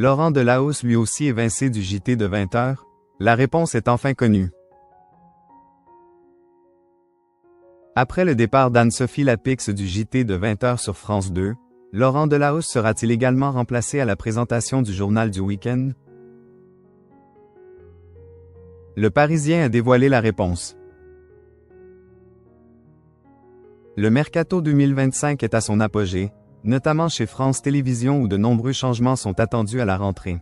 Laurent Delahousse lui aussi évincé du JT de 20h? La réponse est enfin connue. Après le départ d'Anne-Sophie Lapix du JT de 20h sur France 2, Laurent Delahousse sera-t-il également remplacé à la présentation du journal du week-end? Le Parisien a dévoilé la réponse. Le Mercato 2025 est à son apogée, notamment chez France Télévisions où de nombreux changements sont attendus à la rentrée.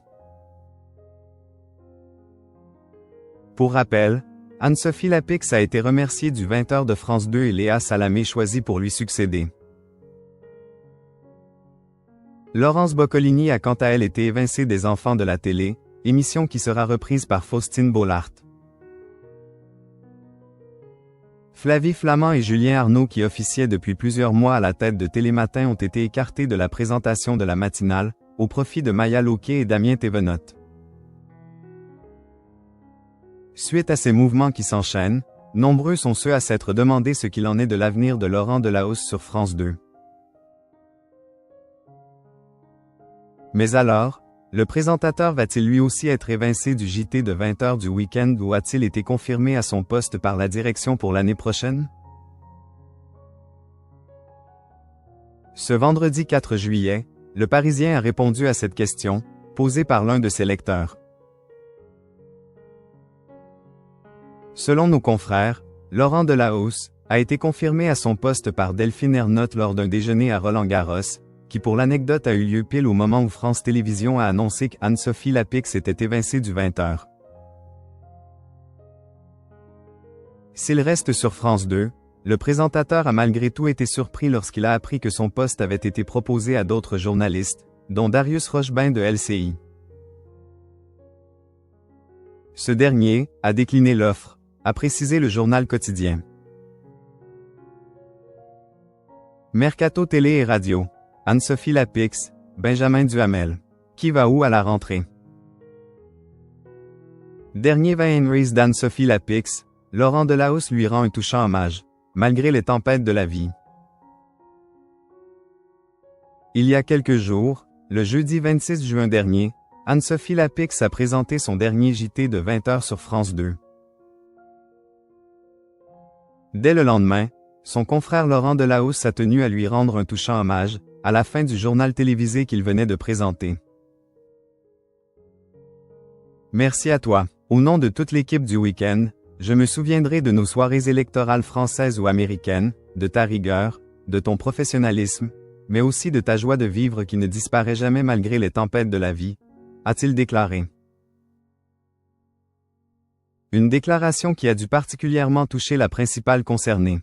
Pour rappel, Anne-Sophie Lapix a été remerciée du 20h de France 2 et Léa Salamé choisie pour lui succéder. Laurence Boccolini a quant à elle été évincée des Enfants de la télé, émission qui sera reprise par Faustine Bollaert. Flavie Flament et Julien Arnaud qui officiaient depuis plusieurs mois à la tête de Télématin ont été écartés de la présentation de la matinale, au profit de Maya Loquet et Damien Thévenotte. Suite à ces mouvements qui s'enchaînent, nombreux sont ceux à s'être demandé ce qu'il en est de l'avenir de Laurent Delahousse sur France 2. Mais alors, le présentateur va-t-il lui aussi être évincé du JT de 20h du week-end ou a-t-il été confirmé à son poste par la direction pour l'année prochaine? Ce vendredi 4 juillet, le Parisien a répondu à cette question, posée par l'un de ses lecteurs. Selon nos confrères, Laurent Delahousse a été confirmé à son poste par Delphine Ernotte lors d'un déjeuner à Roland-Garros, qui pour l'anecdote a eu lieu pile au moment où France Télévisions a annoncé qu'Anne-Sophie Lapix était évincée du 20h. S'il reste sur France 2, le présentateur a malgré tout été surpris lorsqu'il a appris que son poste avait été proposé à d'autres journalistes, dont Darius Rochebain de LCI. Ce dernier a décliné l'offre, a précisé le journal quotidien. Mercato Télé et Radio. Anne-Sophie Lapix, Benjamin Duhamel. Qui va où à la rentrée? Dernier 20 Henrys d'Anne-Sophie Lapix, Laurent Delahousse lui rend un touchant hommage, malgré les tempêtes de la vie. Il y a quelques jours, le jeudi 26 juin dernier, Anne-Sophie Lapix a présenté son dernier JT de 20h sur France 2. Dès le lendemain, son confrère Laurent Delahousse a tenu à lui rendre un touchant hommage, à la fin du journal télévisé qu'il venait de présenter. Merci à toi. Au nom de toute l'équipe du week-end, je me souviendrai de nos soirées électorales françaises ou américaines, de ta rigueur, de ton professionnalisme, mais aussi de ta joie de vivre qui ne disparaît jamais malgré les tempêtes de la vie, a-t-il déclaré. Une déclaration qui a dû particulièrement toucher la principale concernée.